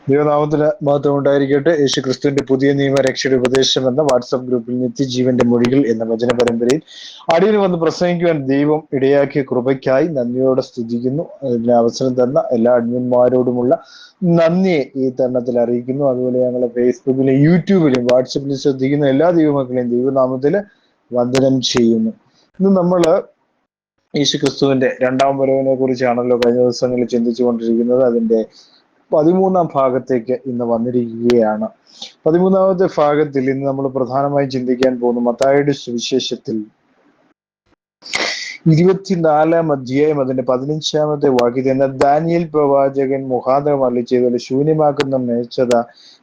ദൈവനാമത്തിന് മഹത്വം ഉണ്ടായിരിക്കട്ടെ. യേശു ക്രിസ്തുവിന്റെ പുതിയ നിയമ രക്ഷയുടെ ഉപദേശം എന്ന വാട്സപ്പ് ഗ്രൂപ്പിൽ നിത്യജീവന്റെ മൊഴികൾ എന്ന വചന പരമ്പരയിൽ അടിയിൽ വന്ന് പ്രസംഗിക്കുവാൻ ദൈവം ഇടയാക്കിയ കൃപയ്ക്കായി നന്ദിയോടെ സ്തുതിക്കുന്നു. അതിന് അവസരം തന്ന എല്ലാ അഡ്മിന്മാരോടുമുള്ള നന്ദിയെ ഈ തരണത്തിൽ അറിയിക്കുന്നു. അതുപോലെ ഞങ്ങളെ ഫേസ്ബുക്കിലും യൂട്യൂബിലും വാട്സപ്പിലും ശ്രദ്ധിക്കുന്ന എല്ലാ ദൈവമക്കളെയും ദൈവനാമത്തിൽ വന്ദനം ചെയ്യുന്നു. ഇന്ന് നമ്മള് യേശു ക്രിസ്തുവിന്റെ രണ്ടാം വരവിനെ കുറിച്ചാണല്ലോ കഴിഞ്ഞ ദിവസങ്ങളിൽ ചിന്തിച്ചു കൊണ്ടിരിക്കുന്നത്. അതിന്റെ 13-ാം ഭാഗത്തേക്ക് ഇന്ന് വന്നിരിക്കുകയാണ്. 13-ാമത്തെ ഭാഗത്തിൽ ഇന്ന് നമ്മൾ പ്രധാനമായും ചിന്തിക്കാൻ പോകുന്നു മത്തായിയുടെ സുവിശേഷത്തിൽ 24-ാം അധ്യായം അതിന്റെ 15-ാമത്തെ വാക്യത്തിൽ നിന്ന് ദാനിയേൽ പ്രവാചകൻ മുഖാന്തരം അരുളിച്ചെയ്തത് ശൂന്യമാക്കുന്ന മേച്ചത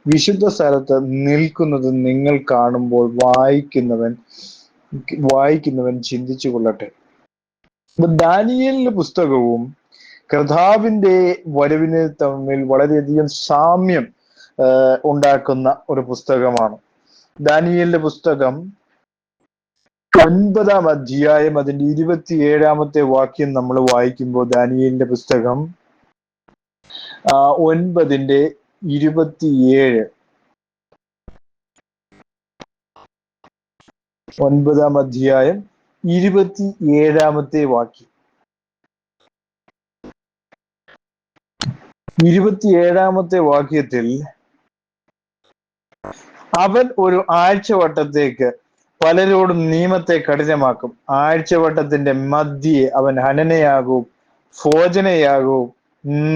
വിശുദ്ധ സ്ഥലത്ത് നിൽക്കുന്നത് നിങ്ങൾ കാണുമ്പോൾ വായിക്കുന്നവൻ ചിന്തിച്ചു കൊള്ളട്ടെ. ദാനിയേലിന്റെ പുസ്തകവും കർത്താവിന്റെ വരവിന് തമ്മിൽ വളരെയധികം സാമ്യം ഉണ്ടാക്കുന്ന ഒരു പുസ്തകമാണ്. ദാനിയേലിന്റെ പുസ്തകം 9-ാം അധ്യായം അതിന്റെ 27-ാമത്തെ വാക്യം നമ്മൾ വായിക്കുമ്പോൾ ദാനിയേലിന്റെ പുസ്തകം 9:27 9-ാം അധ്യായം 27-ാമത്തെ വാക്യം 27-ാമത്തെ വാക്യത്തിൽ അവൻ ഒരു ആഴ്ചവട്ടത്തേക്ക് പലരോടും നിയമത്തെ കഠിനമാക്കും. ആഴ്ചവട്ടത്തിന്റെ മധ്യേ അവൻ ഹനനയാകവും ഭോജനയാകവും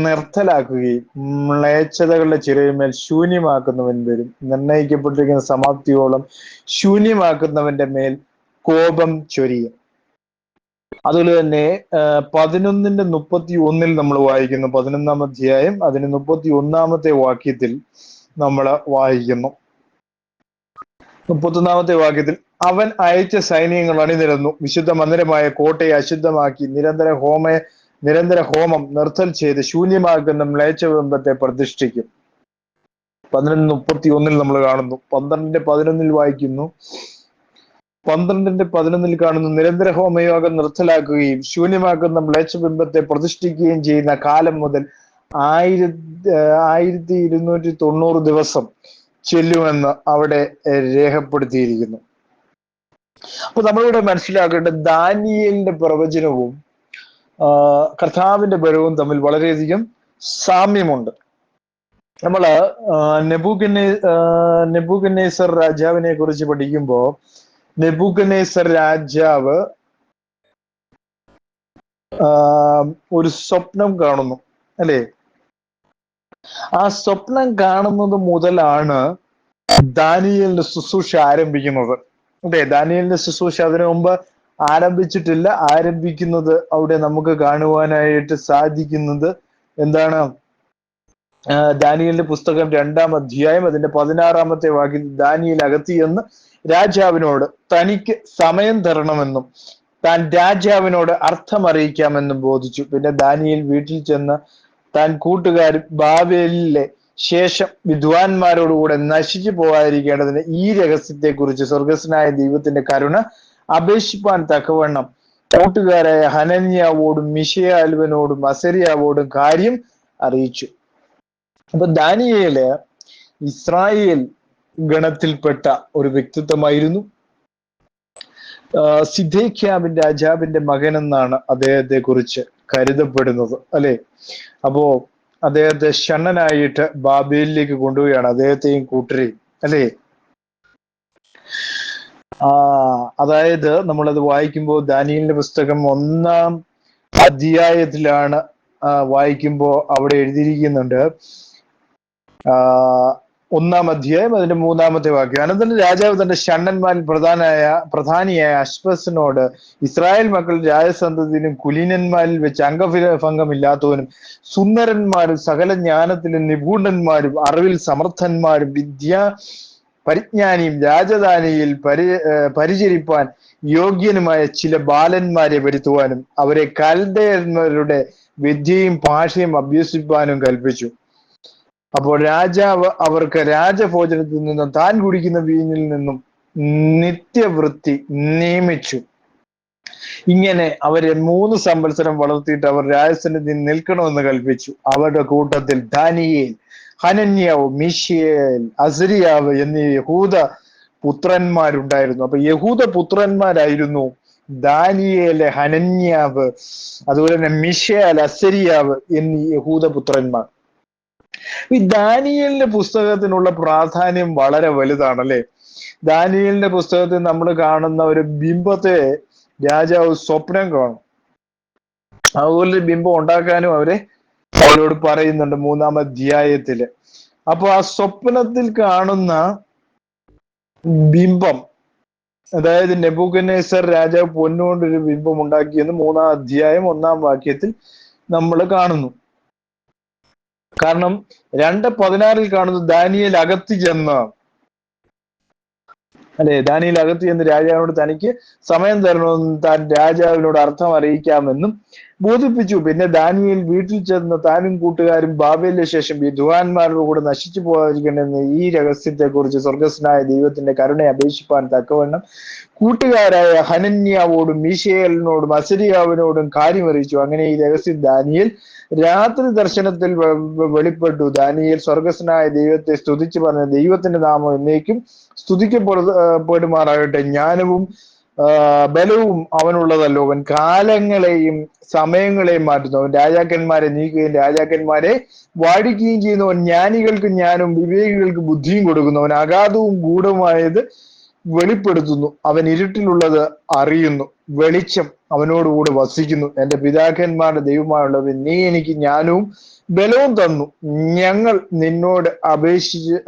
നിർത്തലാക്കുകയും മ്ലേച്ഛതകളുടെ ചിറയുമേൽ ശൂന്യമാക്കുന്നവൻ വരും. നിർണയിക്കപ്പെട്ടിരിക്കുന്ന സമാപ്തിയോളം ശൂന്യമാക്കുന്നവന്റെ മേൽ കോപം ചൊരിയും. അതുപോലെ തന്നെ 11:31 നമ്മൾ വായിക്കുന്നു. 11-ാം അധ്യായം അതിന് 31-ാമത്തെ വാക്യത്തിൽ നമ്മൾ വായിക്കുന്നു. 31-ാമത്തെ വാക്യത്തിൽ അവൻ അയച്ച സൈന്യങ്ങൾ അണിനിരന്നു വിശുദ്ധ മന്ദിരമായ കോട്ടയെ അശുദ്ധമാക്കി നിരന്തര ഹോമം നിർത്തൽ ചെയ്ത് ശൂന്യമാക്കുന്ന മ്ലേച്ഛബിംബത്തെ പ്രതിഷ്ഠിക്കും. 11:31 നമ്മൾ കാണുന്നു. 12:11 വായിക്കുന്നു. 12:11 കാണുന്നു നിരന്തര ഹോമയോഗം നിർത്തലാക്കുകയും ശൂന്യമാക്കുന്ന മ്ലേച്ഛബിംബത്തെ പ്രതിഷ്ഠിക്കുകയും ചെയ്യുന്ന കാലം മുതൽ 1290 ദിവസം ചെല്ലുമെന്ന് അവിടെ രേഖപ്പെടുത്തിയിരിക്കുന്നു. അപ്പൊ നമ്മളിവിടെ മനസ്സിലാക്കേണ്ടത് ദാനിയേലിന്റെ പ്രവചനവും കർത്താവിന്റെ വരവും തമ്മിൽ വളരെയധികം സാമ്യമുണ്ട്. നമ്മള് നെബൂഖദ്നേസർ രാജാവിനെ കുറിച്ച് പഠിക്കുമ്പോ നെബൂഖദ്നേസർ രാജാവ് ഒരു സ്വപ്നം കാണുന്നു, അല്ലേ? ആ സ്വപ്നം കാണുന്നത് മുതലാണ് ദാനിയേലിന്റെ ശുശ്രൂഷ ആരംഭിക്കുന്നത്. അതെ, ദാനിയേലിന്റെ ശുശ്രൂഷ അതിനു മുമ്പ് ആരംഭിച്ചിട്ടില്ല. ആരംഭിക്കുന്നത് അവിടെ നമുക്ക് കാണുവാനായിട്ട് സാധിക്കുന്നത് എന്താണ്? ദാനിയേലിന്റെ പുസ്തകം 2-ാം അധ്യായം അതിന്റെ 16-ാമത്തെ വാക്യത്തിൽ ദാനിയേൽ അകത്ത് ചെന്ന് രാജാവിനോട് തനിക്ക് സമയം തരണമെന്നും താൻ രാജാവിനോട് അർത്ഥം അറിയിക്കാമെന്നും ബോധിച്ചു. പിന്നെ ദാനിയേൽ വീട്ടിൽ ചെന്ന് താൻ കൂട്ടുകാരും ബാബേലിലെ ശേഷം വിദ്വാൻമാരോടുകൂടെ നശിച്ചു പോകാതിരിക്കേണ്ടതിന് ഈ രഹസ്യത്തെ കുറിച്ച് സ്വർഗസ്വനായ ദൈവത്തിന്റെ കരുണ അപേക്ഷിപ്പാൻ തക്കവണ്ണം കൂട്ടുകാരായ ഹനന്യാവോടും മിശയാൽവനോടും അസരിയാവോടും കാര്യം അറിയിച്ചു. അപ്പൊ ദാനിയേല് ഇസ്രായേൽ ഗണത്തിൽപ്പെട്ട ഒരു വ്യക്തിത്വമായിരുന്നു. സിദേക്യാവിൻ രാജാവിന്റെ മകൻ എന്നാണ് അദ്ദേഹത്തെ കുറിച്ച് കരുതപ്പെടുന്നത്, അല്ലെ? അപ്പോ അദ്ദേഹത്തെ ഷണ്ണനായിട്ട് ബാബേലിലേക്ക് കൊണ്ടുപോവുകയാണ്, അദ്ദേഹത്തെയും കൂട്ടരെയും, അല്ലെ? അതായത് നമ്മളത് വായിക്കുമ്പോൾ ദാനിയേലിന്റെ പുസ്തകം 1-ാം അധ്യായത്തിലാണ് വായിക്കുമ്പോ അവിടെ എഴുതിയിരിക്കുന്നുണ്ട്. 1-ാം അധ്യായം അതിന്റെ 3-ാമത്തെ വാക്യം. അനന്തരം രാജാവ് തന്റെ ഷണ്ണന്മാരിൽ പ്രധാനിയായ അശ്വസിനോട് ഇസ്രായേൽ മക്കൾ രാജസന്തതിയിലും കുലീനന്മാരിൽ വെച്ച് അംഗഭംഗമില്ലാത്തവനും സുന്ദരന്മാരും സകല ജ്ഞാനത്തിലും നിപുണന്മാരും അറിവിൽ സമർത്ഥന്മാരും പരിജ്ഞാനിയും രാജധാനിയിൽ പരിചരിപ്പാൻ യോഗ്യനുമായ ചില ബാലന്മാരെ വരുത്തുവാനും അവരെ കൽദയന്മാരുടെ വിദ്യയും ഭാഷയും അഭ്യസിപ്പാനും കൽപ്പിച്ചു. അപ്പോൾ രാജാവ് അവർക്ക് രാജഭോജനത്തിൽ നിന്നും താൻ കുടിക്കുന്ന വീഞ്ഞിൽ നിന്നും നിത്യവൃത്തി നിയമിച്ചു. ഇങ്ങനെ അവരെ 3 സംവത്സരം വളർത്തിയിട്ട് അവർ രാജസന്നിധിയിൽ നിൽക്കണമെന്ന് കൽപ്പിച്ചു. അവരുടെ കൂട്ടത്തിൽ ദാനിയേൽ ഹനന്യാവ്, മിഷേൽ, അസരിയാവ് എന്നീ യഹൂദ പുത്രന്മാരുണ്ടായിരുന്നു. അപ്പൊ യഹൂദ പുത്രന്മാരായിരുന്നു ദാനിയേല്, ഹനന്യാവ്, അതുപോലെ തന്നെ മിഷേൽ, അസരിയാവ് എന്നീ യഹൂദ പുത്രന്മാർ. ഈ ദാനിയേലിന്റെ പുസ്തകത്തിനുള്ള പ്രാധാന്യം വളരെ വലുതാണ് അല്ലെ. ദാനിയേലിന്റെ പുസ്തകത്തിൽ നമ്മൾ കാണുന്ന ഒരു ബിംബത്തെ രാജാവ് സ്വപ്നം കാണും. അതുപോലെ ബിംബം ഉണ്ടാക്കാനും അവരോട് പറയുന്നുണ്ട് 3-ാം അധ്യായത്തില്. അപ്പൊ ആ സ്വപ്നത്തിൽ കാണുന്ന ബിംബം, അതായത് നെബൂഖദ്നേസർ രാജാവ് പൊന്നുകൊണ്ടൊരു ബിംബം ഉണ്ടാക്കിയെന്ന് 3-ാം അധ്യായം 1-ാം വാക്യത്തിൽ നമ്മൾ കാണുന്നു. കാരണം 2:16 കാണുന്നു ദാനിയേൽ അകത്ത് ചെന്ന്, അല്ലെ, ദാനിയേൽ അകത്ത് ചെന്ന് രാജാവിനോട് തനിക്ക് സമയം തരണമെന്നും താൻ രാജാവിനോട് അർത്ഥം അറിയിക്കാമെന്നും ബോധിപ്പിച്ചു. പിന്നെ ദാനിയേൽ വീട്ടിൽ ചെന്ന് താനും കൂട്ടുകാരും ബാബേലിന് ശേഷം വിദ്വാൻമാരുടെ കൂടെ നശിച്ചു പോകാതിരിക്കണമെന്ന് ഈ രഹസ്യത്തെ കുറിച്ച് സ്വർഗസ്നായ ദൈവത്തിന്റെ കരുണയെ അപേക്ഷിപ്പാൻ തക്കവണ്ണം കൂട്ടുകാരായ ഹനന്യാവോടും മീശേലിനോടും അസരിയാവിനോടും കാര്യമറിയിച്ചു. അങ്ങനെ ഈ രഹസ്യം ദാനിയേൽ രാത്രി ദർശനത്തിൽ വെളിപ്പെട്ടു. ദാനിയേൽ സ്വർഗസ്നായ ദൈവത്തെ സ്തുതിച്ചു പറഞ്ഞ ദൈവത്തിന്റെ നാമം എന്നേക്കും സ്തുതിക്കപ്പെടുമാറാകട്ടെ. ജ്ഞാനവും ബലവും അവനുള്ളതല്ലോ. അവൻ കാലങ്ങളെയും സമയങ്ങളെയും മാറ്റുന്നു. അവൻ രാജാക്കന്മാരെ നീക്കുകയും രാജാക്കന്മാരെ വാഴിക്കുകയും ചെയ്യുന്നവൻ. ജ്ഞാനികൾക്ക് ജ്ഞാനവും വിവേകികൾക്ക് ബുദ്ധിയും കൊടുക്കുന്നു. അവൻ അഗാധവും ഗൂഢമായത് വെളിപ്പെടുത്തുന്നു. അവൻ ഇരുട്ടിലുള്ളത് അറിയുന്നു. വെളിച്ചം അവനോടുകൂടെ വസിക്കുന്നു. എന്റെ പിതാക്കന്മാരുടെ ദൈവമായുള്ളവൻ, നീ എനിക്ക് ജ്ഞാനവും ബലവും തന്നു. ഞങ്ങൾ നിന്നോട്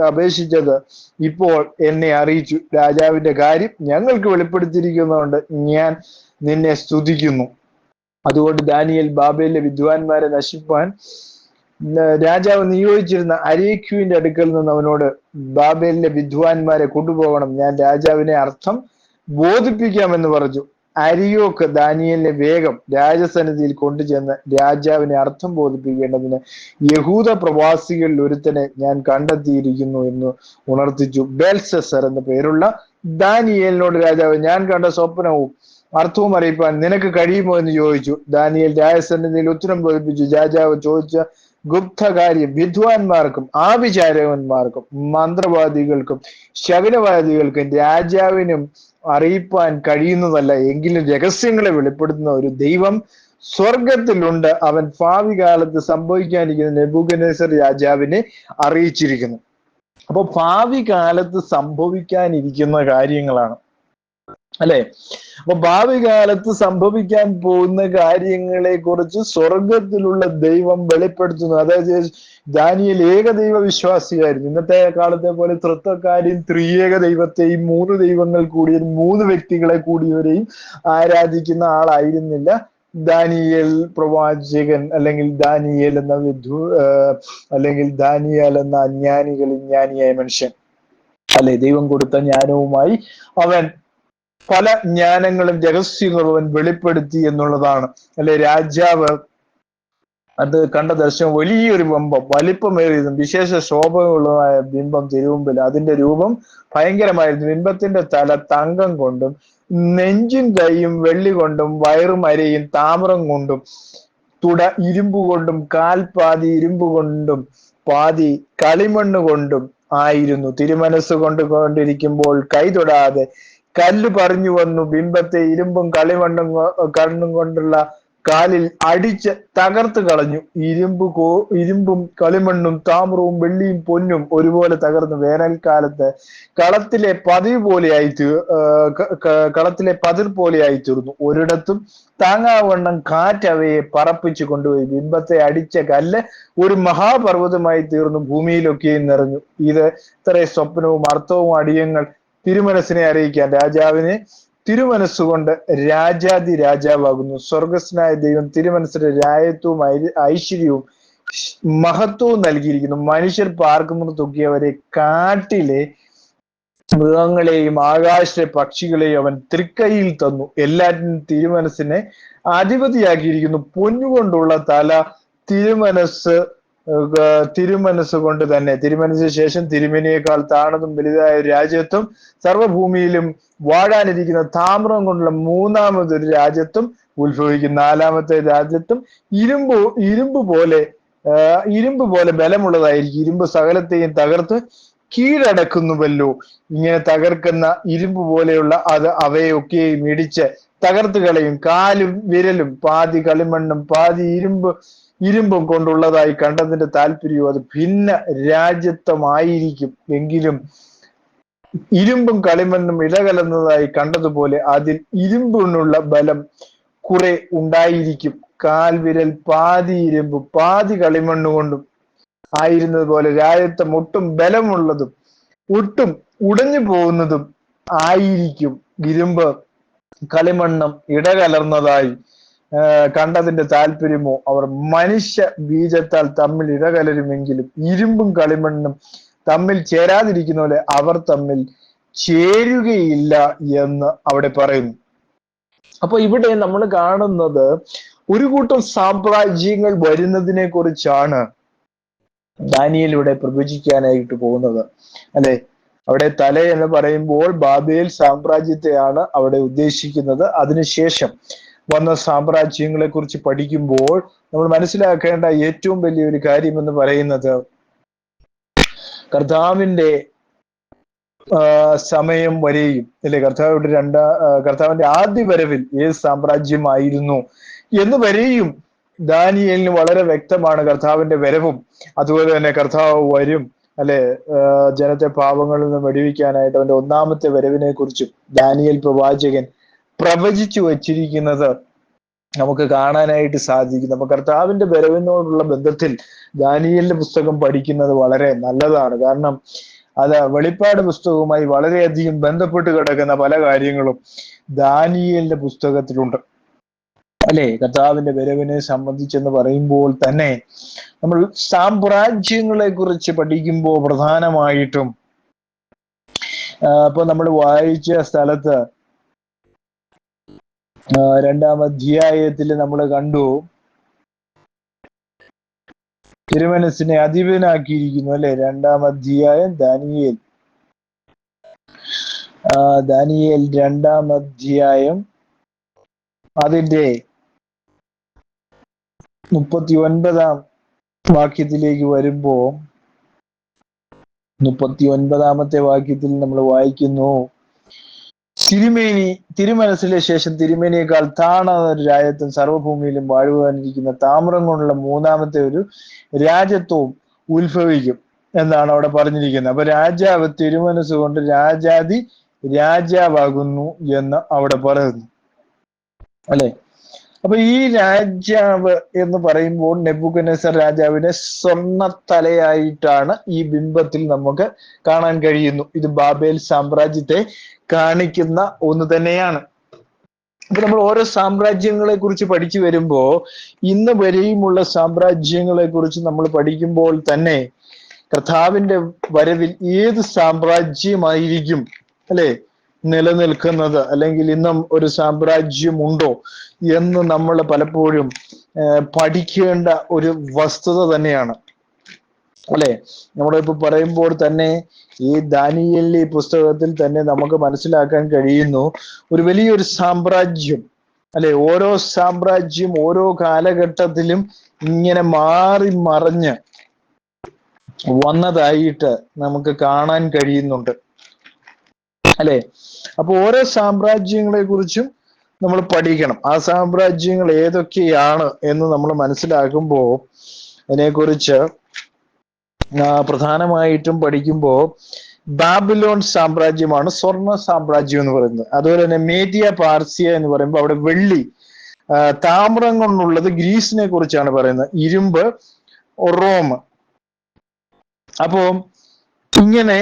അപേക്ഷിച്ചത് ഇപ്പോൾ എന്നെ അറിയിച്ചു. രാജാവിന്റെ കാര്യം ഞങ്ങൾക്ക് വെളിപ്പെടുത്തിയിരിക്കുന്നതുകൊണ്ട് ഞാൻ നിന്നെ സ്തുതിക്കുന്നു. അതുകൊണ്ട് ദാനിയേൽ ബാബേലിലെ വിദ്വാൻമാരെ നശിപ്പാൻ രാജാവ് നിയോഗിച്ചിരുന്ന അരേഖ്യുവിന്റെ അടുക്കൽ നിന്ന് അവനോട് ബാബേലിലെ വിദ്വാൻമാരെ കൊണ്ടുപോകണം, ഞാൻ രാജാവിനെ അർത്ഥം ബോധിപ്പിക്കാമെന്ന് പറഞ്ഞു. അരിയോക്ക് ദാനിയേലിനെ വേഗം രാജസന്നിധിയിൽ കൊണ്ടുചെന്ന് രാജാവിനെ അർത്ഥം ബോധിപ്പിക്കേണ്ടതിന് യഹൂദ പ്രവാസികളിൽ ഒരുത്തനെ ഞാൻ കണ്ടെത്തിയിരിക്കുന്നു എന്ന് ഉണർത്തിച്ചു. ബേൽസസർ എന്ന പേരുള്ള ദാനിയേലിനോട് രാജാവ്, ഞാൻ കണ്ട സ്വപ്നവും അർത്ഥവും അറിയിപ്പാൻ നിനക്ക് കഴിയുമോ എന്ന് ചോദിച്ചു. ദാനിയേൽ രാജസന്നിധിയിൽ ഉത്തരം ബോധിപ്പിച്ചു. രാജാവ് ചോദിച്ച ഗുപ്തകാര്യം വിദ്വാൻമാർക്കും ആഭിചാരകന്മാർക്കും മന്ത്രവാദികൾക്കും ശകുനവാദികൾക്കും രാജാവിനും അറിയിപ്പാൻ കഴിയുന്നതല്ല. എങ്കിലും രഹസ്യങ്ങളെ വെളിപ്പെടുത്തുന്ന ഒരു ദൈവം സ്വർഗത്തിലുണ്ട്. അവൻ ഭാവി കാലത്ത് സംഭവിക്കാനിരിക്കുന്ന നെബൂഖദ്നേസർ രാജാവിനെ അറിയിച്ചിരിക്കുന്നു. അപ്പൊ ഭാവി കാലത്ത് സംഭവിക്കാനിരിക്കുന്ന കാര്യങ്ങളാണ് അല്ലെ. അപ്പൊ ഭാവി കാലത്ത് സംഭവിക്കാൻ പോകുന്ന കാര്യങ്ങളെ കുറിച്ച് സ്വർഗത്തിലുള്ള ദൈവം വെളിപ്പെടുത്തുന്നു. അതായത് ദാനിയേൽ ഏകദൈവ വിശ്വാസിയായിരുന്നു. ഇന്നത്തെ കാലത്തെ പോലെ തൃത്വക്കാരെയും ത്രിയേക ദൈവത്തെയും 3 ദൈവങ്ങൾ കൂടിയും 3 വ്യക്തികളെ കൂടിയവരെയും ആരാധിക്കുന്ന ആളായിരുന്നില്ല ദാനിയേൽ പ്രവാചകൻ, അല്ലെങ്കിൽ ദാനിയേൽ എന്ന അല്ലെങ്കിൽ ദാനിയേൽ എന്ന ജ്ഞാനിയായ മനുഷ്യൻ അല്ലെ. ദൈവം കൊടുത്ത ജ്ഞാനവുമായി അവൻ പല ജ്ഞാനങ്ങളും രഹസ്യങ്ങളും അവൻ വെളിപ്പെടുത്തി എന്നുള്ളതാണ് അല്ലെ. രാജാവ് അത് കണ്ട ദർശനം വലിയൊരു ബിംബം, വലിപ്പമേറിയതും വിശേഷ ശോഭയുള്ളതായ ബിംബം തിരുമുമ്പിൽ. അതിന്റെ രൂപം ഭയങ്കരമായിരുന്നു. ബിംബത്തിന്റെ തല തങ്കം കൊണ്ടും നെഞ്ചും കൈയും വെള്ളി കൊണ്ടും വയറും അരയും താമ്രം കൊണ്ടും തുട ഇരുമ്പ് കൊണ്ടും കാൽപാതി ഇരുമ്പ് കൊണ്ടും പാതി കളിമണ്ണ് കൊണ്ടും ആയിരുന്നു. തിരുമനസ് കൊണ്ടിരിക്കുമ്പോൾ കൈ തൊടാതെ കല്ല് പറഞ്ഞു വന്നു ബിംബത്തെ ഇരുമ്പും കണ്ണും കൊണ്ടുള്ള കാലിൽ അടിച്ച് തകർത്ത് കളഞ്ഞു. ഇരുമ്പും കളിമണ്ണും താമ്രവും വെള്ളിയും പൊന്നും ഒരുപോലെ തകർന്നു വേനൽക്കാലത്ത് കളത്തിലെ പതിർ പോലെയായി തീർന്നു. ഒരിടത്തും താങ്ങാവണ്ണം കാറ്റ് അവയെ പറപ്പിച്ചു കൊണ്ടുപോയി. ബിംബത്തെ അടിച്ച കല്ല് ഒരു മഹാപർവ്വതമായി തീർന്നു, ഭൂമിയിലൊക്കെയും നിറഞ്ഞു. ഇത് ഇത്ര സ്വപ്നവും അർത്ഥവും അടിയങ്ങൾ തിരുമനസിനെ അറിയിക്കാൻ. രാജാവിനെ തിരുമനസ്സുകൊണ്ട് രാജാതി രാജാവാകുന്നു. സ്വർഗസ്നായ ദൈവം തിരുമനസ്സിന്റെ രായത്വവും ഐശ്വര്യവും മഹത്വവും നൽകിയിരിക്കുന്നു. മനുഷ്യർ പാർക്കുന്നിടത്തൊക്കെ അവരെ കാട്ടിലെ മൃഗങ്ങളെയും ആകാശത്തെ പക്ഷികളെയും അവൻ തൃക്കൈയിൽ തന്നു. എല്ലാറ്റിനും തിരുമനസ്സിനെ അധിപതിയാക്കിയിരിക്കുന്നു. പൊന്നുകൊണ്ടുള്ള തല തിരുമനസ് കൊണ്ട് തന്നെ. തിരുമനസ്സിന് ശേഷം തിരുമേനിയേക്കാൾ താണതും വലുതായ രാജ്യത്വം സർവ്വഭൂമിയിലും വാഴാനിരിക്കുന്ന താമ്രം കൊണ്ടുള്ള 3-മതൊരു രാജ്യത്വം ഉത്ഭവിക്കും. 4-മത്തെ രാജ്യത്വം ഇരുമ്പ് പോലെ ഇരുമ്പ് പോലെ ബലമുള്ളതായിരിക്കും. ഇരുമ്പ് സകലത്തെയും തകർത്ത് കീഴടക്കുന്നുവല്ലോ. ഇങ്ങനെ തകർക്കുന്ന ഇരുമ്പ് പോലെയുള്ള അത് അവയൊക്കെയും ഇടിച്ച് തകർത്ത് കളയും. കാലും വിരലും പാതി കളിമണ്ണും പാതി ഇരുമ്പും കൊണ്ടുള്ളതായി കണ്ടതിന്റെ താല്പര്യവും അത് ഭിന്ന രാജ്യത്വമായിരിക്കും. എങ്കിലും ഇരുമ്പും കളിമണ്ണും ഇടകലർന്നതായി കണ്ടതുപോലെ അതിൽ ഇരുമ്പിനുള്ള ബലം കുറെ ഉണ്ടായിരിക്കും. കാൽവിരൽ പാതി ഇരുമ്പ് പാതി കളിമണ്ണ് കൊണ്ടും ആയിരുന്നത് പോലെ രാജ്യത്വം ഒട്ടും ബലമുള്ളതും ഒട്ടും ഉടഞ്ഞു പോകുന്നതും ആയിരിക്കും. ഇരുമ്പ് കളിമണ്ണും ഇടകലർന്നതായി കണ്ടതിന്റെ താല്പര്യമോ അവർ മനുഷ്യ ബീജത്താൽ തമ്മിൽ ഇടകലരുമെങ്കിലും ഇരുമ്പും കളിമണ്ണും തമ്മിൽ ചേരാതിരിക്കുന്ന പോലെ അവർ തമ്മിൽ ചേരുകയില്ല എന്ന് അവിടെ പറയുന്നു. അപ്പൊ ഇവിടെ നമ്മൾ കാണുന്നത് ഒരു കൂട്ടം സാമ്രാജ്യങ്ങൾ വരുന്നതിനെ കുറിച്ചാണ് ദാനിയേൽ ഇവിടെ പ്രവചിക്കാനായിട്ട് പോകുന്നത്, അല്ലെ? അവിടെ തല എന്ന് പറയുമ്പോൾ ബാബേൽ സാമ്രാജ്യത്തെയാണ് അവിടെ ഉദ്ദേശിക്കുന്നത്. അതിനുശേഷം വന്ന സാമ്രാജ്യങ്ങളെ കുറിച്ച് പഠിക്കുമ്പോൾ നമ്മൾ മനസ്സിലാക്കേണ്ട ഏറ്റവും വലിയൊരു കാര്യം എന്ന് പറയുന്നത് കർത്താവിന്റെ സമയം വരെയും, അല്ലെ, കർത്താവിന്റെ ആദ്യ വരവിൽ ഏത് സാമ്രാജ്യമായിരുന്നു എന്ന് വരെയും ദാനിയേലിന് വളരെ വ്യക്തമാണ്. കർത്താവിന്റെ വരവും അതുപോലെ തന്നെ കർത്താവ് വരും, അല്ലെ, ജനത്തെ പാപങ്ങളിൽ നിന്ന് വെടിവെക്കാനായിട്ട് അവന്റെ ഒന്നാമത്തെ വരവിനെ കുറിച്ചും ദാനിയേൽ പ്രവാചകൻ പ്രവചിച്ചു വച്ചിരിക്കുന്നത് നമുക്ക് കാണാനായിട്ട് സാധിക്കും. അപ്പൊ കർത്താവിന്റെ വരവിനോടുള്ള ബന്ധത്തിൽ ദാനിയേലിന്റെ പുസ്തകം പഠിക്കുന്നത് വളരെ നല്ലതാണ്. കാരണം അത് വെളിപ്പാട് പുസ്തകവുമായി വളരെയധികം ബന്ധപ്പെട്ട് കിടക്കുന്ന പല കാര്യങ്ങളും ദാനിയേലിന്റെ പുസ്തകത്തിലുണ്ട്, അല്ലെ? കർത്താവിന്റെ വരവിനെ സംബന്ധിച്ചെന്ന് പറയുമ്പോൾ തന്നെ നമ്മൾ സാമ്രാജ്യങ്ങളെ കുറിച്ച് പഠിക്കുമ്പോൾ പ്രധാനമായിട്ടും ഇപ്പൊ നമ്മൾ വായിച്ച സ്ഥലത്ത് 2-ാം അധ്യായത്തിൽ നമ്മൾ കണ്ടു തിരുമനസിനെ അധിപനാക്കിയിരിക്കുന്നു, അല്ലെ? 2-ാം അധ്യായം ദാനിയേൽ 2-ാം അധ്യായം അതിന്റെ 39-ാം വാക്യത്തിലേക്ക് വരുമ്പോ 39-ാമത്തെ വാക്യത്തിൽ നമ്മൾ വായിക്കുന്നു, തിരുമനസിലെ ശേഷം തിരുമേനിയേക്കാൾ താണ ഒരു രാജ്യത്തും സർവ്വഭൂമിയിലും വാഴുവാനിരിക്കുന്ന താമ്രം കൊണ്ടുള്ള 3-ാമത്തെ ഒരു രാജ്യത്വവും ഉത്ഭവിക്കും എന്നാണ് അവിടെ പറഞ്ഞിരിക്കുന്നത്. അപ്പൊ രാജാവ് തിരുമനസ് കൊണ്ട് രാജാവാകുന്നു എന്ന് അവിടെ പറയുന്നു, അല്ലെ? അപ്പൊ ഈ രാജാവ് എന്ന് പറയുമ്പോൾ നെബൂഖദ്നേസർ രാജാവിനെ സ്വർണ്ണത്തലയായിട്ടാണ് ഈ ബിംബത്തിൽ നമുക്ക് കാണാൻ കഴിയുന്നു. ഇത് ബാബേൽ സാമ്രാജ്യത്തെ കാണിക്കുന്ന ഒന്ന് തന്നെയാണ്. അപ്പൊ നമ്മൾ ഓരോ സാമ്രാജ്യങ്ങളെ കുറിച്ച് പഠിച്ചു വരുമ്പോ ഇന്ന് വരെയുമുള്ള സാമ്രാജ്യങ്ങളെ കുറിച്ച് നമ്മൾ പഠിക്കുമ്പോൾ തന്നെ കർത്താവിന്റെ വരവിൽ ഏത് സാമ്രാജ്യമായിരിക്കും, അല്ലെ, നിലനിൽക്കുന്നത്, അല്ലെങ്കിൽ ഇന്നും ഒരു സാമ്രാജ്യമുണ്ടോ എന്ന് നമ്മൾ പലപ്പോഴും പഠിക്കേണ്ട ഒരു വസ്തുത തന്നെയാണ്, അല്ലെ? നമ്മളിപ്പോ പറയുമ്പോൾ തന്നെ ഈ ദാനിയേലിന്റെ ഈ പുസ്തകത്തിൽ തന്നെ നമുക്ക് മനസ്സിലാക്കാൻ കഴിയുന്നു ഒരു വലിയൊരു സാമ്രാജ്യം, അല്ലെ? ഓരോ സാമ്രാജ്യം ഓരോ കാലഘട്ടത്തിലും ഇങ്ങനെ മാറി മറിഞ്ഞ് വന്നതായിട്ട് നമുക്ക് കാണാൻ കഴിയുന്നുണ്ട്, അല്ലെ? അപ്പൊ ഓരോ സാമ്രാജ്യങ്ങളെ കുറിച്ചും നമ്മൾ പഠിക്കണം. ആ സാമ്രാജ്യങ്ങൾ ഏതൊക്കെയാണ് എന്ന് നമ്മൾ മനസ്സിലാക്കുമ്പോൾ അതിനെക്കുറിച്ച് പ്രധാനമായിട്ടും പഠിക്കുമ്പോൾ ബാബിലോൺ സാമ്രാജ്യമാണ് സ്വർണ്ണ സാമ്രാജ്യം എന്ന് പറയുന്നത്. അതുപോലെ തന്നെ മേദിയ പാർസിയ എന്ന് പറയുമ്പോൾ അവിടെ വെള്ളി, താമ്രം കൊണ്ടുള്ളത് ഗ്രീസിനെ കുറിച്ചാണ് പറയുന്നത്, ഇരുമ്പ് റോം. അപ്പോ ഇങ്ങനെ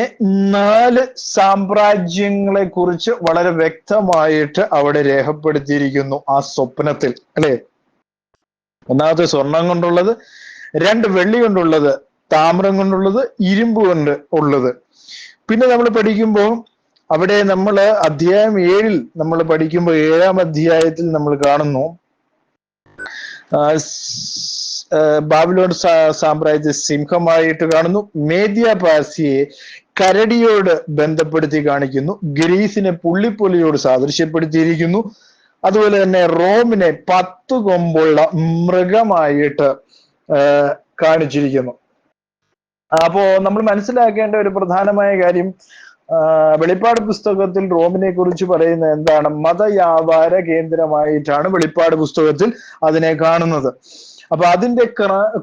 4 സാമ്രാജ്യങ്ങളെ കുറിച്ച് വളരെ വ്യക്തമായിട്ട് അവിടെ രേഖപ്പെടുത്തിയിരിക്കുന്നു ആ സ്വപ്നത്തിൽ, അല്ലെ? ഒന്നാമത്തെ സ്വർണം കൊണ്ടുള്ളത്, 2 വെള്ളി കൊണ്ടുള്ളത്, താമ്രം കൊണ്ടുള്ളത്, ഇരുമ്പ് കൊണ്ട് ഉള്ളത്. പിന്നെ നമ്മൾ പഠിക്കുമ്പോൾ അവിടെ നമ്മൾ അധ്യായം 7 നമ്മൾ പഠിക്കുമ്പോൾ 7-ാം അധ്യായത്തിൽ നമ്മൾ കാണുന്നു ബാബിലോൺ സാമ്രാജ്യ സിംഹമായിട്ട് കാണുന്നു, മേദിയ പാർസിയെ കരടിയോട് ബന്ധപ്പെടുത്തി കാണിക്കുന്നു, ഗ്രീസിനെ പുള്ളിപ്പുലിയോട് സാദൃശ്യപ്പെടുത്തിയിരിക്കുന്നു, അതുപോലെ തന്നെ റോമിനെ 10 കൊമ്പുള്ള മൃഗമായിട്ട് കാണിച്ചിരിക്കുന്നു. അപ്പോ നമ്മൾ മനസ്സിലാക്കേണ്ട ഒരു പ്രധാനമായ കാര്യം, വെളിപ്പാട് പുസ്തകത്തിൽ റോമിനെ കുറിച്ച് പറയുന്നത് എന്താണ്? മതവ്യാപാര കേന്ദ്രമായിട്ടാണ് വെളിപ്പാട് പുസ്തകത്തിൽ അതിനെ കാണുന്നത്. അപ്പൊ അതിന്റെ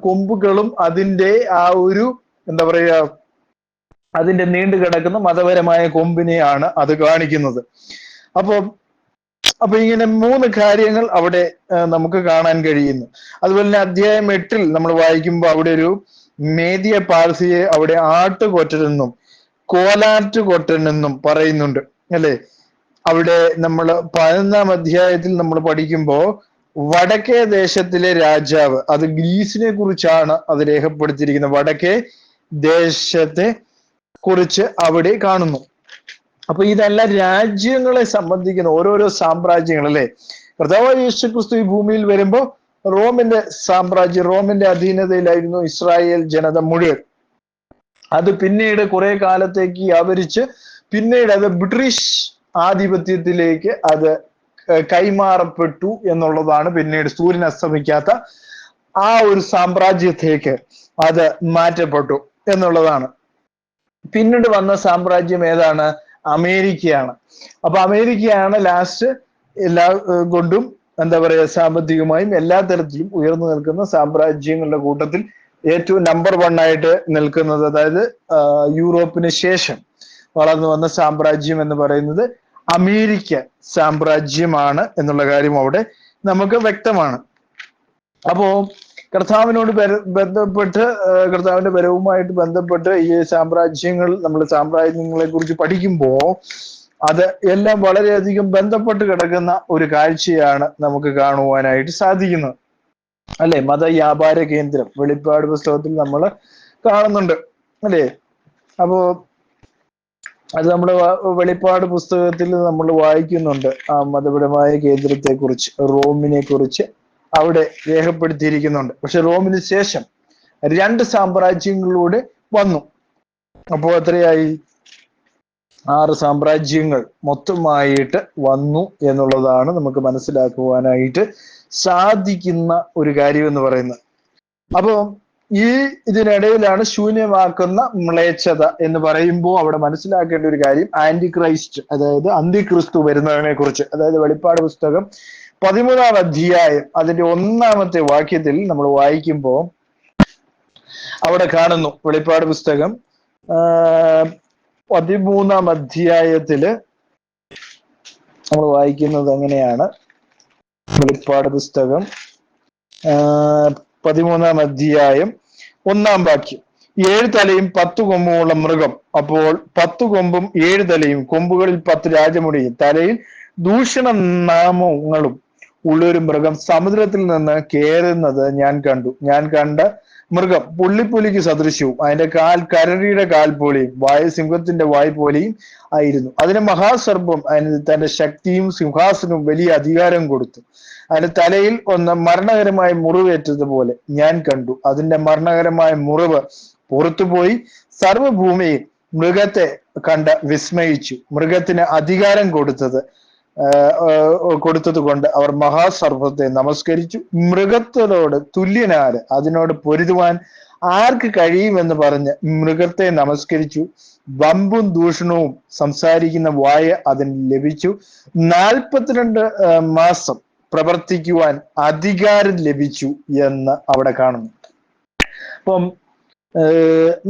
കൊമ്പുകളും അതിന്റെ ആ ഒരു എന്താ പറയുക, അതിന്റെ നീണ്ടു കിടക്കുന്ന മതപരമായ കൊമ്പിനെയാണ് അത് കാണിക്കുന്നത്. അപ്പൊ ഇങ്ങനെ 3 കാര്യങ്ങൾ അവിടെ നമുക്ക് കാണാൻ കഴിയുന്നു. അതുപോലെ തന്നെ അധ്യായം 8 നമ്മൾ വായിക്കുമ്പോൾ അവിടെ ഒരു മേദിയ പാർസിയെ അവിടെ ആട്ടുകൊറ്റനെന്നും കോലാറ്റുകൊറ്റനെന്നും പറയുന്നുണ്ട്, അല്ലെ? അവിടെ നമ്മൾ 11-ാം അധ്യായത്തിൽ നമ്മൾ പഠിക്കുമ്പോൾ വടക്കേ ദേശത്തിലെ രാജാവ്, അത് ഗ്രീസിനെ കുറിച്ചാണ് അത് രേഖപ്പെടുത്തിയിരിക്കുന്നത്. വടക്കേ ദേശത്തെ കുറിച്ച് അവിടെ കാണുന്നു. അപ്പൊ ഇതെല്ലാം രാജ്യങ്ങളെ സംബന്ധിക്കുന്ന ഓരോരോ സാമ്രാജ്യങ്ങൾ, അല്ലെ? കർത്താവായ യേശുക്രിസ്തു ഈ ഭൂമിയിൽ വരുമ്പോൾ റോമിന്റെ സാമ്രാജ്യം, റോമിന്റെ അധീനതയിലായിരുന്നു ഇസ്രായേൽ ജനത മുഴുവൻ. അത് പിന്നീട് കുറെ കാലത്തേക്ക് വ്യാപരിച്ച് പിന്നീട് അത് ബ്രിട്ടീഷ് ആധിപത്യത്തിലേക്ക് അത് കൈമാറപ്പെട്ടു എന്നുള്ളതാണ്. പിന്നീട് സൂര്യൻ അസ്തമിക്കാത്ത ആ ഒരു സാമ്രാജ്യത്തേക്ക് അത് മാറ്റപ്പെട്ടു എന്നുള്ളതാണ്. പിന്നീട് വന്ന സാമ്രാജ്യം ഏതാണ്? അമേരിക്കയാണ്. അപ്പൊ അമേരിക്കയാണ് ലാസ്റ്റ് എല്ലാ കൊണ്ടും എന്താ പറയുക, സാമ്പത്തികമായും എല്ലാ തരത്തിലും ഉയർന്നു നിൽക്കുന്ന സാമ്രാജ്യങ്ങളുടെ കൂട്ടത്തിൽ ഏറ്റവും നമ്പർ 1 ആയിട്ട് നിൽക്കുന്നത്. അതായത് യൂറോപ്പിന് ശേഷം വളർന്നു വന്ന സാമ്രാജ്യം എന്ന് പറയുന്നത് അമേരിക്ക സാമ്രാജ്യമാണ് എന്നുള്ള കാര്യം അവിടെ നമുക്ക് വ്യക്തമാണ്. അപ്പോ കർത്താവിനോട് ബന്ധപ്പെട്ട്, കർത്താവിന്റെ വരവുമായിട്ട് ബന്ധപ്പെട്ട് ഈ സാമ്രാജ്യങ്ങൾ, നമ്മൾ സാമ്രാജ്യങ്ങളെ കുറിച്ച് പഠിക്കുമ്പോൾ അത് എല്ലാം വളരെയധികം ബന്ധപ്പെട്ട് കിടക്കുന്ന ഒരു കാഴ്ചയാണ് നമുക്ക് കാണുവാനായിട്ട് സാധിക്കുന്നത്, അല്ലെ? മതവ്യാപാര കേന്ദ്രം വെളിപ്പാട് പുസ്തകത്തിൽ നമ്മൾ കാണുന്നുണ്ട്, അല്ലെ? അപ്പോ അത് നമ്മുടെ വെളിപ്പാട് പുസ്തകത്തിൽ നമ്മൾ വായിക്കുന്നുണ്ട് ആ മതപരമായ കേന്ദ്രത്തെ കുറിച്ച്, റോമിനെ കുറിച്ച് അവിടെ രേഖപ്പെടുത്തിയിരിക്കുന്നുണ്ട്. പക്ഷെ റോമിന് ശേഷം 2 സാമ്രാജ്യങ്ങളിലൂടെ വന്നു. അപ്പോൾ എത്രയായി? 6 സാമ്രാജ്യങ്ങൾ മൊത്തമായിട്ട് വന്നു എന്നുള്ളതാണ് നമുക്ക് മനസ്സിലാക്കുവാനായിട്ട് സാധിക്കുന്ന ഒരു കാര്യം എന്ന് പറയുന്നത്. അപ്പോ ഇതിനിടയിലാണ് ശൂന്യമാക്കുന്ന മ്ലേച്ഛത എന്ന് പറയുമ്പോൾ അവിടെ മനസ്സിലാക്കേണ്ട ഒരു കാര്യം ആന്റി ക്രൈസ്റ്റ്, അതായത് അന്തിക്രിസ്തു വരുന്നതിനെ കുറിച്ച്. അതായത് വെളിപ്പാട് പുസ്തകം 13-ാം അധ്യായം അതിന്റെ 1-ാമത്തെ വാക്യത്തിൽ നമ്മൾ വായിക്കുമ്പോൾ അവിടെ കാണുന്നു, വെളിപ്പാട് പുസ്തകം 13-ാം അധ്യായത്തില് നമ്മൾ വായിക്കുന്നത് എങ്ങനെയാണ്? വെളിപ്പാട് പുസ്തകം 13-ാം അധ്യായം 1-ാം വാക്യം. 7 തലയും 10 കൊമ്പുമുള്ള മൃഗം. അപ്പോൾ 10 കൊമ്പും 7 തലയും, കൊമ്പുകളിൽ 10 രാജമുടിയും, തലയിൽ ദൂഷണ നാമങ്ങളും ഉള്ളൊരു മൃഗം സമുദ്രത്തിൽ നിന്ന് കയറുന്നത് ഞാൻ കണ്ടു. ഞാൻ കണ്ട മൃഗം പുള്ളിപ്പുലിക്ക് സദൃശ്യവും അതിന്റെ കാൽ കരടിയുടെ കാൽ പോലെയും വായു സിംഹത്തിന്റെ വായ് പോലെയും ആയിരുന്നു. അതിന് മഹാസർപ്പം അതിന് തന്റെ ശക്തിയും സിംഹാസനവും വലിയ അധികാരം കൊടുത്തു. അതിന്റെ തലയിൽ ഒന്ന് മരണകരമായ മുറിവേറ്റതുപോലെ ഞാൻ കണ്ടു. അതിന്റെ മരണകരമായ മുറിവ് പുറത്തുപോയി സർവ്വഭൂമിയും മൃഗത്തെ കണ്ട് വിസ്മയിച്ചു. മൃഗത്തിന് അധികാരം കൊടുത്തത് കൊണ്ട് അവർ മഹാസർപ്പത്തെ നമസ്കരിച്ചു. മൃഗത്തിനോട് തുല്യനാര്, അതിനോട് പൊരുതുവാൻ ആർക്ക് കഴിയുമെന്ന് പറഞ്ഞ് മൃഗത്തെ നമസ്കരിച്ചു. വമ്പും ദൂഷണവും സംസാരിക്കുന്ന വായ അതിന് ലഭിച്ചു. 42 മാസം പ്രവർത്തിക്കുവാൻ അധികാരം ലഭിച്ചു എന്ന് അവിടെ കാണുന്നു. അപ്പം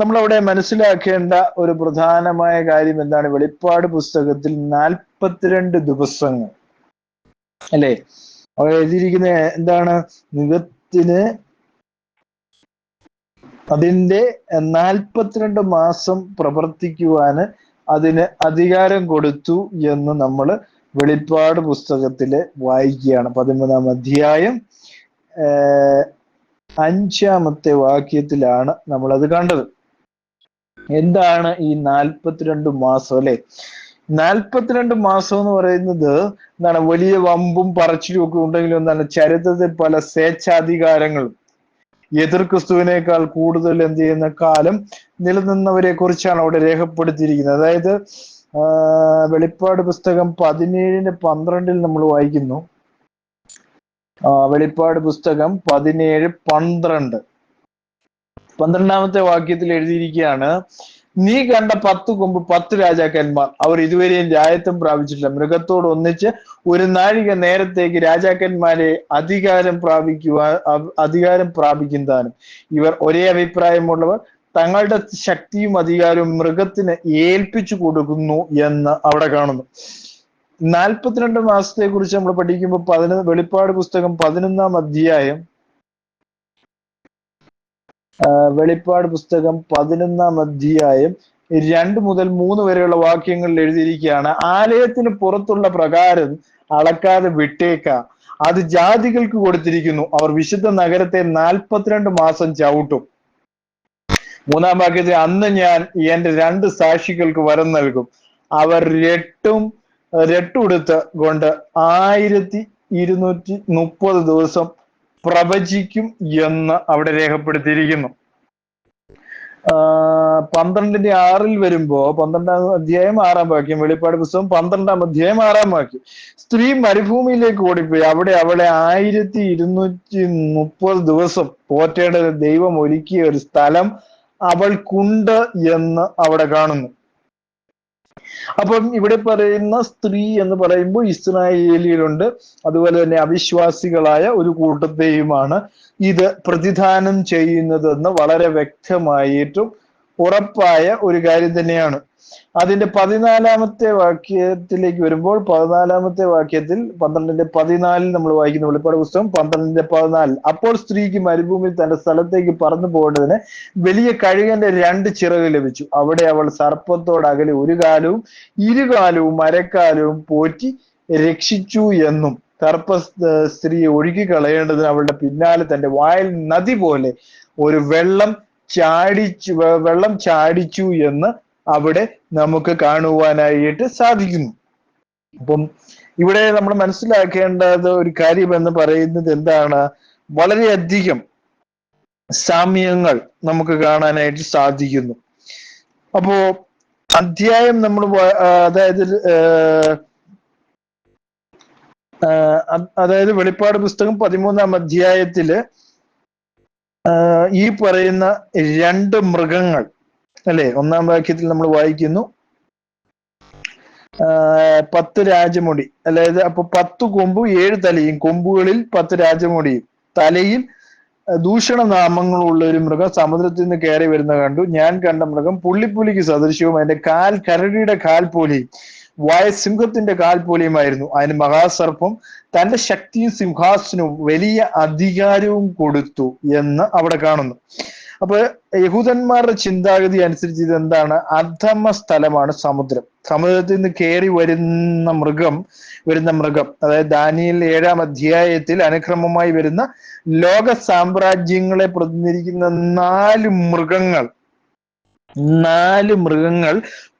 നമ്മളവിടെ മനസ്സിലാക്കേണ്ട ഒരു പ്രധാനമായ കാര്യം എന്താണ്? വെളിപ്പാട് പുസ്തകത്തിൽ 42 ദിവസങ്ങൾ, അല്ലെ? അവിടെ എഴുതിയിരിക്കുന്ന എന്താണ്? മൃഗത്തിന് അതിന്റെ 42 മാസം പ്രവർത്തിക്കുവാന് അതിന് അധികാരം കൊടുത്തു എന്ന് നമ്മൾ വെളിപ്പാട് പുസ്തകത്തില് വായിക്കുകയാണ്. 13-ാം അധ്യായം 5-ാമത്തെ വാക്യത്തിലാണ് നമ്മളത് കണ്ടത്. എന്താണ് ഈ 42 മാസം, അല്ലെ? 42 മാസം എന്ന് പറയുന്നത് എന്താണ്? വലിയ വമ്പും പറച്ചിലും ഒക്കെ ഉണ്ടെങ്കിലും എന്താണ്? ചരിത്രത്തിൽ പല സ്വേച്ഛാധികാരങ്ങളും എതിർ ക്രിസ്തുവിനേക്കാൾ കൂടുതൽ എന്ത് ചെയ്യുന്ന കാലം നിലനിന്നവരെ കുറിച്ചാണ് അവിടെ രേഖപ്പെടുത്തിയിരിക്കുന്നത്. അതായത് വെളിപ്പാട് പുസ്തകം 17:12 നമ്മൾ വായിക്കുന്നു. വെളിപ്പാട് പുസ്തകം 17:12 12-ാമത്തെ വാക്യത്തിൽ എഴുതിയിരിക്കുകയാണ്, നീ കണ്ട 10 കൊമ്പ് 10 രാജാക്കന്മാർ, അവർ ഇതുവരെയും രായത്വം പ്രാപിച്ചിട്ടില്ല. മൃഗത്തോട് ഒന്നിച്ച് ഒരു നാഴിക നേരത്തേക്ക് രാജാക്കന്മാരെ അധികാരം പ്രാപിക്കുന്നതാനും. ഇവർ ഒരേ അഭിപ്രായമുള്ളവർ, തങ്ങളുടെ ശക്തിയും അധികാരവും മൃഗത്തിന് ഏൽപ്പിച്ചു കൊടുക്കുന്നു എന്ന് അവിടെ കാണുന്നു. 42 മാസത്തെ കുറിച്ച് നമ്മൾ പഠിക്കുമ്പോൾ വെളിപ്പാട് പുസ്തകം 11-ാം അധ്യായം, വെളിപ്പാട് പുസ്തകം 11-ാം അധ്യായം 2 മുതൽ 3 വരെയുള്ള വാക്യങ്ങളിൽ എഴുതിയിരിക്കുകയാണ്, ആലയത്തിന് പുറത്തുള്ള പ്രകാരം അളക്കാതെ വിട്ടേക്ക, അത് ജാതികൾക്ക് കൊടുത്തിരിക്കുന്നു, അവർ വിശുദ്ധ നഗരത്തെ 42 മാസം ചവിട്ടും. 3-ാം വാക്യത്തിൽ, അന്ന് ഞാൻ എന്റെ 2 സാക്ഷികൾക്ക് വരം നൽകും, അവർ രട്ടുടുത്ത് കൊണ്ട് 1230 ദിവസം പ്രവചിക്കും എന്ന് അവിടെ രേഖപ്പെടുത്തിയിരിക്കുന്നു. 12-ന്റെ 6 വരുമ്പോ 12-ാം അധ്യായം 6-ാം വാക്യം, വെളിപ്പാട് പുസ്തകം 12-ാം അധ്യായം 6-ാം വാക്യം, സ്ത്രീ മരുഭൂമിയിലേക്ക് ഓടിപ്പോയി, അവിടെ അവളെ 1230 ദിവസം പോറ്റേണ്ട ദൈവം ഒരുക്കിയ ഒരു സ്ഥലം അവൾക്കുണ്ട് എന്ന് അവിടെ കാണുന്നു. അപ്പം ഇവിടെ പറയുന്ന സ്ത്രീ എന്ന് പറയുമ്പോൾ ഇസ്രായേലിലുണ്ട്, അതുപോലെ തന്നെ അവിശ്വാസികളായ ഒരു കൂട്ടത്തെയുമാണ് ഇത് പ്രതിദാനം ചെയ്യുന്നതെന്ന് വളരെ വ്യക്തമായിട്ടും ഉറപ്പായ ഒരു കാര്യം തന്നെയാണ്. അതിന്റെ 14-ാമത്തെ വാക്യത്തിലേക്ക് വരുമ്പോൾ, 14-ാമത്തെ വാക്യത്തിൽ 12-ന്റെ 14 നമ്മൾ വായിക്കുന്ന വെളിപ്പാട് പുസ്തകം 12-ന്റെ 14, അപ്പോൾ സ്ത്രീക്ക് മരുഭൂമിയിൽ തന്റെ സ്ഥലത്തേക്ക് പറന്നു പോകേണ്ടതിന് വലിയ കഴുകന്റെ 2 ചിറക് ലഭിച്ചു. അവിടെ അവൾ സർപ്പത്തോട് അകലെ 1 കാലവും 2 കാലവും അരക്കാലവും പോറ്റി രക്ഷിച്ചു എന്നും, സർപ്പ സ്ത്രീയെ ഒഴുകി കളയേണ്ടതിന് അവളുടെ പിന്നാലെ തന്റെ വായിൽ നദി പോലെ ഒരു വെള്ളം ചാടിച്ചു എന്ന് അവിടെ നമുക്ക് കാണുവാനായിട്ട് സാധിക്കുന്നു. അപ്പം ഇവിടെ നമ്മൾ മനസ്സിലാക്കേണ്ടത് ഒരു കാര്യം എന്ന് പറയുന്നത് എന്താണ്, വളരെയധികം സാമ്യങ്ങൾ നമുക്ക് കാണാനായിട്ട് സാധിക്കുന്നു. അപ്പോ അധ്യായം നമ്മൾ അതായത് വെളിപ്പാട് പുസ്തകം 13-ാം അധ്യായത്തില് ഈ പറയുന്ന 2 മൃഗങ്ങൾ അല്ലെ, 1-ാം വാക്യത്തിൽ നമ്മൾ വായിക്കുന്നു 10 രാജമുടി, അതായത് അപ്പൊ 10 കൊമ്പും 7 തലയും, കൊമ്പുകളിൽ 10 രാജമുടിയും, തലയിൽ ദൂഷണനാമങ്ങളുള്ള ഒരു മൃഗം സമുദ്രത്തിൽ നിന്ന് കയറി വരുന്ന കണ്ടു. ഞാൻ കണ്ട മൃഗം പുള്ളിപ്പുലിക്ക് സദൃശ്യവും അതിന്റെ കാൽ കരടിയുടെ കാൽ പോലെയും വായ സിംഹത്തിന്റെ കാൽ പോലെയുമായിരുന്നു. അതിന് മഹാസർപ്പം തന്റെ ശക്തിയും സിംഹാസനവും വലിയ അധികാരവും കൊടുത്തു എന്ന് അവിടെ കാണുന്നു. അപ്പൊ യഹൂദന്മാരുടെ ചിന്താഗതി അനുസരിച്ച് ഇതെന്താണ്, അധമ സ്ഥലമാണ് സമുദ്രം. സമുദ്രത്തിൽ നിന്ന് കയറി വരുന്ന മൃഗം, അതായത് ദാനിയേൽ 7-ാം അധ്യായത്തിൽ അനുക്രമമായി വരുന്ന ലോക സാമ്രാജ്യങ്ങളെ പ്രതിനിധീകരിക്കുന്ന 4 മൃഗങ്ങൾ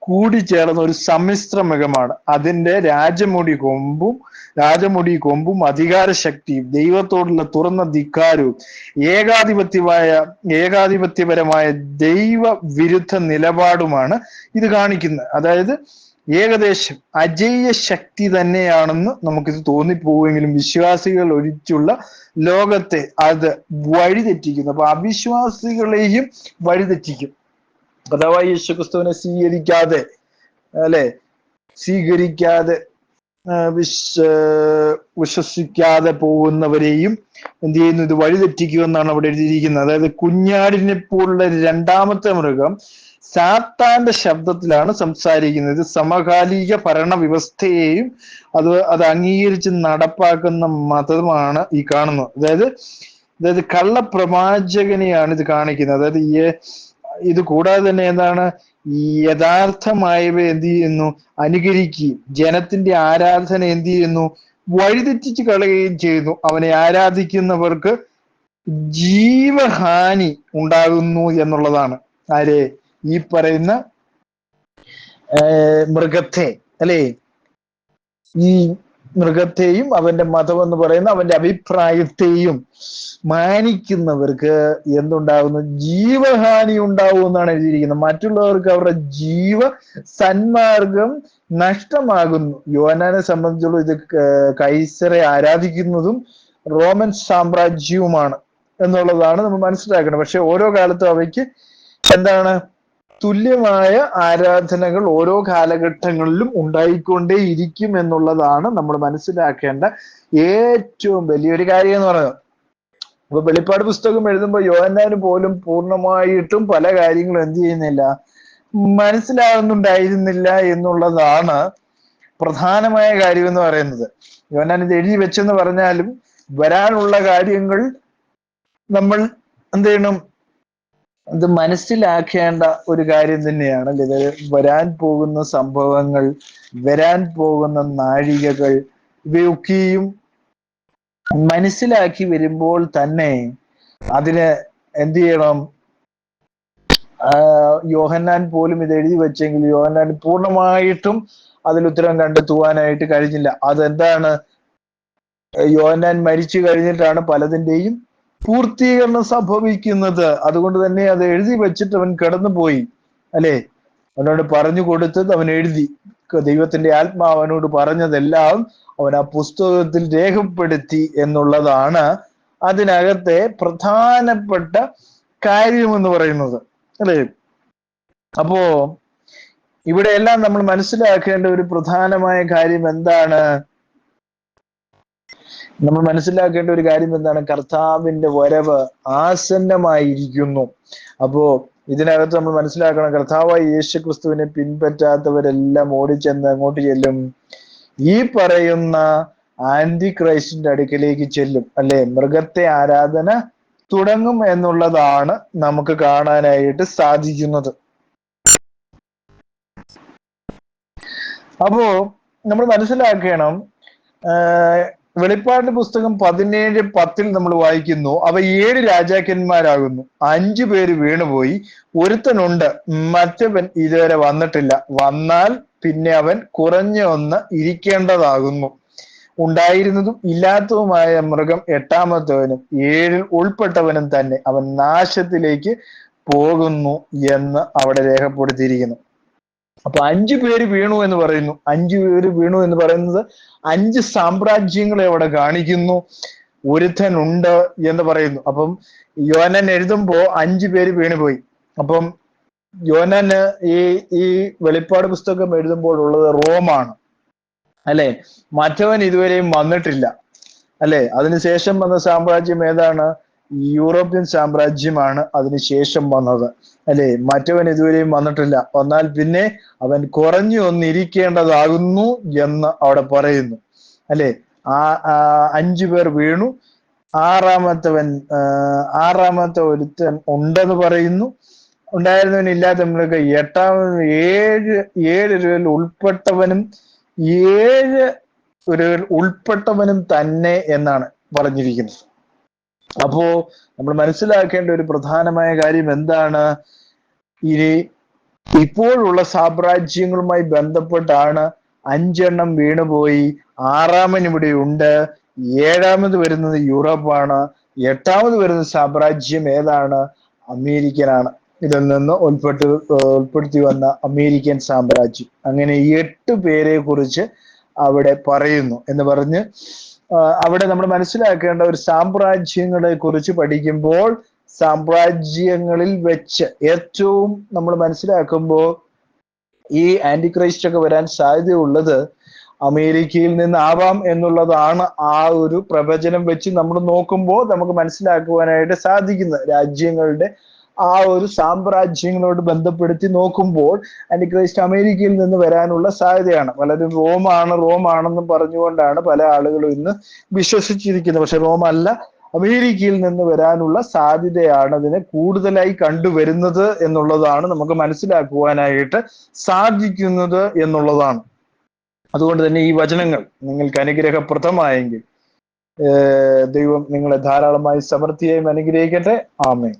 കൂടിച്ചേർന്ന ഒരു സമ്മിശ്ര മൃഗമാണ്. അതിന്റെ രാജമുടി കൊമ്പും അധികാര ശക്തിയും ദൈവത്തോടുള്ള തുറന്ന ധിക്കാരവും ഏകാധിപത്യപരമായ ദൈവ വിരുദ്ധ നിലപാടുമാണ് ഇത് കാണിക്കുന്നത്. അതായത് ഏകദേശം അജയ്യ ശക്തി തന്നെയാണെന്ന് നമുക്കിത് തോന്നിപ്പോവുമെങ്കിലും വിശ്വാസികൾ ഒഴിച്ചുള്ള ലോകത്തെ അത് വഴിതെറ്റിക്കുന്നു. അപ്പൊ അവിശ്വാസികളെയും വഴിതെറ്റിക്കും. അഥവാ യേശുക്രിസ്തുവിനെ സ്വീകരിക്കാതെ വിശ്വസിക്കാതെ പോകുന്നവരെയും എന്ത് ചെയ്യുന്നു, ഇത് വഴിതെറ്റിക്കുമെന്നാണ് അവിടെ എഴുതിയിരിക്കുന്നത്. അതായത് കുഞ്ഞാടിനെ പോലുള്ള 2-ാമത്തെ മൃഗം സാത്താന്റെ ശബ്ദത്തിലാണ് സംസാരിക്കുന്നത്. സമകാലിക ഭരണ വ്യവസ്ഥയെയും അത് അംഗീകരിച്ച് നടപ്പാക്കുന്ന മതമാണ് ഈ കാണുന്നത്. അതായത് കള്ളപ്രവാചകനെയാണ് ഇത് കാണിക്കുന്നത്. അതായത് ഇത് കൂടാതെ തന്നെ എന്താണ്, ഈ യഥാർത്ഥമായവ എന്ത് ചെയ്യുന്നു, അനുകരിക്കുകയും ജനത്തിന്റെ ആരാധന എന്ത് ചെയ്യുന്നു, വഴിതെറ്റിച്ച് കളയുകയും ചെയ്യുന്നു. അവനെ ആരാധിക്കുന്നവർക്ക് ജീവഹാനി ഉണ്ടാകുന്നു എന്നുള്ളതാണ്. ഈ പറയുന്ന മൃഗത്തെ അല്ലെ, ഈ മൃഗത്തെയും അവന്റെ മതം എന്ന് പറയുന്ന അവന്റെ അഭിപ്രായത്തെയും മാനിക്കുന്നവർക്ക് എന്തുണ്ടാകുന്നു, ജീവഹാനി ഉണ്ടാവും എന്നാണ് എഴുതിയിരിക്കുന്നത്. മറ്റുള്ളവർക്ക് അവരുടെ സന്മാർഗം നഷ്ടമാകുന്നു. യോഹന്നാനെ സംബന്ധിച്ചുള്ള ഇത് കൈസറെ ആരാധിക്കുന്നതും റോമൻ സാമ്രാജ്യവുമാണ്. എന്നുള്ളതാണ് നമ്മൾ മനസ്സിലാക്കണം. പക്ഷെ ഓരോ കാലത്തും അവയ്ക്ക് എന്താണ് തുല്യമായ ആരാധനകൾ ഓരോ കാലഘട്ടങ്ങളിലും ഉണ്ടായിക്കൊണ്ടേയിരിക്കും എന്നുള്ളതാണ് നമ്മൾ മനസ്സിലാക്കേണ്ട ഏറ്റവും വലിയൊരു കാര്യം എന്ന് പറയുന്നത്. അപ്പൊ വെളിപ്പാട് പുസ്തകം എഴുതുമ്പോൾ യോഹന്നാന് പോലും പൂർണ്ണമായിട്ടും പല കാര്യങ്ങളും എന്ത് ചെയ്യുന്നില്ല, മനസ്സിലാകുന്നുണ്ടായിരുന്നില്ല എന്നുള്ളതാണ് പ്രധാനമായ കാര്യം എന്ന് പറയുന്നത്. യോഹന്നാൻ ഇത് എഴുതി വെച്ചെന്ന് പറഞ്ഞാലും വരാനുള്ള കാര്യങ്ങൾ നമ്മൾ എന്ത് ചെയ്യണം, ഇത് മനസ്സിലാക്കേണ്ട ഒരു കാര്യം തന്നെയാണ്. ഇത് വരാൻ പോകുന്ന സംഭവങ്ങൾ, വരാൻ പോകുന്ന നാഴികകൾ, ഇവയൊക്കെയും മനസ്സിലാക്കി വരുമ്പോൾ തന്നെ അതിന് എന്ത് ചെയ്യണം, യോഹന്നാൻ പോലും ഇത് എഴുതി വെച്ചെങ്കിൽ യോഹന്നാൻ പൂർണ്ണമായിട്ടും അതിൽ ഉത്തരം കണ്ടെത്തുവാനായിട്ട് കഴിഞ്ഞില്ല. അതെന്താണ്, യോഹന്നാൻ മരിച്ചു കഴിഞ്ഞിട്ടാണ് പലതിന്റെയും പൂർത്തീകരണം സംഭവിക്കുന്നത്. അതുകൊണ്ട് തന്നെ അത് എഴുതി വെച്ചിട്ട് അവൻ കടന്നുപോയി, അല്ലെ? അവനോട് പറഞ്ഞു കൊടുത്തത് അവൻ എഴുതി. ദൈവത്തിന്റെ ആത്മാവ് അവനോട് പറഞ്ഞതെല്ലാം അവൻ ആ പുസ്തകത്തിൽ രേഖപ്പെടുത്തി എന്നുള്ളതാണ് അതിനകത്തെ പ്രധാനപ്പെട്ട കാര്യമെന്ന് പറയുന്നത്, അല്ലെ? അപ്പോ ഇവിടെയെല്ലാം നമ്മൾ മനസ്സിലാക്കേണ്ട ഒരു പ്രധാനമായ കാര്യം എന്താണ്? നമ്മൾ മനസ്സിലാക്കേണ്ട ഒരു കാര്യം എന്താണ്? കർത്താവിന്റെ വരവ് ആസന്നമായിരിക്കുന്നു. അപ്പോ ഇതിനകത്ത് നമ്മൾ മനസ്സിലാക്കണം, കർത്താവായ യേശു ക്രിസ്തുവിനെ പിൻപറ്റാത്തവരെല്ലാം ഓടിച്ചെന്ന് അങ്ങോട്ട് ചെല്ലും, ഈ പറയുന്ന ആന്റി ക്രൈസ്റ്റിന്റെ അടുക്കലേക്ക് ചെല്ലും, അല്ലെ? മൃഗത്തെ ആരാധന തുടങ്ങും എന്നുള്ളതാണ് നമുക്ക് കാണാനായിട്ട് സാധിക്കുന്നത്. അപ്പോ നമ്മൾ മനസ്സിലാക്കണം, വെളിപ്പാടിന്റെ പുസ്തകം 17:10 നമ്മൾ വായിക്കുന്നു, അവ 7 രാജാക്കന്മാരാകുന്നു, 5 പേര് വീണുപോയി, ഒരുത്തനുണ്ട്, മറ്റവൻ ഇതുവരെ വന്നിട്ടില്ല, വന്നാൽ പിന്നെ അവൻ കുറഞ്ഞ ഒന്ന് ഇരിക്കേണ്ടതാകുന്നു. ഉണ്ടായിരുന്നതും ഇല്ലാത്തതുമായ മൃഗം 8ാമത്തവനും 7ൽ ഉൾപ്പെട്ടവനും തന്നെ, അവൻ നാശത്തിലേക്ക് പോകുന്നു എന്ന് അവിടെ രേഖപ്പെടുത്തിയിരിക്കുന്നു. അപ്പൊ 5 പേര് വീണു എന്ന് പറയുന്നു. 5 പേര് വീണു എന്ന് പറയുന്നത് 5 സാമ്രാജ്യങ്ങളെ അവിടെ കാണിക്കുന്നു. ഒരുത്തനുണ്ട് എന്ന് പറയുന്നു. അപ്പം യോഹന്നാൻ എഴുതുമ്പോ 5 പേര് വീണുപോയി. അപ്പം യോഹന്നാന് ഈ വെളിപ്പാട് പുസ്തകം എഴുതുമ്പോൾ ഉള്ളത് റോമാണ്, അല്ലെ? മറ്റവൻ ഇതുവരെയും വന്നിട്ടില്ല, അല്ലെ? അതിനുശേഷം വന്ന സാമ്രാജ്യം ഏതാണ്? യൂറോപ്യൻ സാമ്രാജ്യമാണ് അതിനുശേഷം വന്നത്, അല്ലെ? മറ്റവൻ ഇതുവരെയും വന്നിട്ടില്ല, വന്നാൽ പിന്നെ അവൻ കുറഞ്ഞു ഒന്നിരിക്കേണ്ടതാകുന്നു എന്ന് അവിടെ പറയുന്നു, അല്ലെ? 5 പേർ വീണു, ആറാമത്തെ ഒരുത്തൻ ഉണ്ടെന്ന് പറയുന്നു, ഉണ്ടായിരുന്നവൻ ഇല്ലാത്ത മൃഗ 8ാമത് 7 ഉൾപ്പെട്ടവനും 7 ഉൾപ്പെട്ടവനും തന്നെ എന്നാണ് പറഞ്ഞിരിക്കുന്നത്. അപ്പോ നമ്മൾ മനസ്സിലാക്കേണ്ട ഒരു പ്രധാനമായ കാര്യം എന്താണ്? ഇനി ഇപ്പോഴുള്ള സാമ്രാജ്യങ്ങളുമായി ബന്ധപ്പെട്ടാണ് 5 എണ്ണം വീണുപോയി, 6ാമൻ ഇവിടെ ഉണ്ട്, 7ാമത് വരുന്നത് യൂറോപ്പാണ്, 8ാമത് വരുന്ന സാമ്രാജ്യം ഏതാണ്? അമേരിക്കനാണ്. ഇതിൽ നിന്ന് ഉൾപ്പെടുത്തി വന്ന അമേരിക്കൻ സാമ്രാജ്യം. അങ്ങനെ 8 പേരെ കുറിച്ച് അവിടെ പറയുന്നു എന്ന് പറഞ്ഞ് അവിടെ നമ്മൾ മനസ്സിലാക്കേണ്ട ഒരു സാമ്രാജ്യങ്ങളെ കുറിച്ച് പഠിക്കുമ്പോൾ സാമ്രാജ്യങ്ങളിൽ വെച്ച് ഏറ്റവും നമ്മൾ മനസ്സിലാക്കുമ്പോൾ ഈ ആന്റിക്രൈസ്റ്റ് ഒക്കെ വരാൻ സാധ്യതയുള്ളത് അമേരിക്കയിൽ നിന്നാവാം എന്നുള്ളതാണ് ആ ഒരു പ്രവചനം വെച്ച് നമ്മൾ നോക്കുമ്പോൾ നമുക്ക് മനസ്സിലാക്കുവാനായിട്ട് സാധിക്കുന്നത്. രാജ്യങ്ങളുടെ ആ ഒരു സാമ്രാജ്യങ്ങളോട് ബന്ധപ്പെടുത്തി നോക്കുമ്പോൾ ആന്റിക്രൈസ്റ്റ് അമേരിക്കയിൽ നിന്ന് വരാനുള്ള സാധ്യതയാണ്. പലരും റോമാണെന്നും പറഞ്ഞുകൊണ്ടാണ് പല ആളുകളും ഇന്ന് വിശ്വസിച്ചിരിക്കുന്നത്. പക്ഷെ റോം അല്ല, അമേരിക്കയിൽ നിന്ന് വരാനുള്ള സാധ്യതയാണ് അതിനെ കൂടുതലായി കണ്ടുവരുന്നത് എന്നുള്ളതാണ് നമുക്ക് മനസ്സിലാക്കുവാനായിട്ട് സാധിക്കുന്നത് എന്നുള്ളതാണ്. അതുകൊണ്ട് തന്നെ ഈ വചനങ്ങൾ നിങ്ങൾക്ക് അനുഗ്രഹപ്രദമായെങ്കിൽ ദൈവം നിങ്ങളെ ധാരാളമായി സമൃദ്ധിയായും അനുഗ്രഹിക്കട്ടെ. ആമേൻ.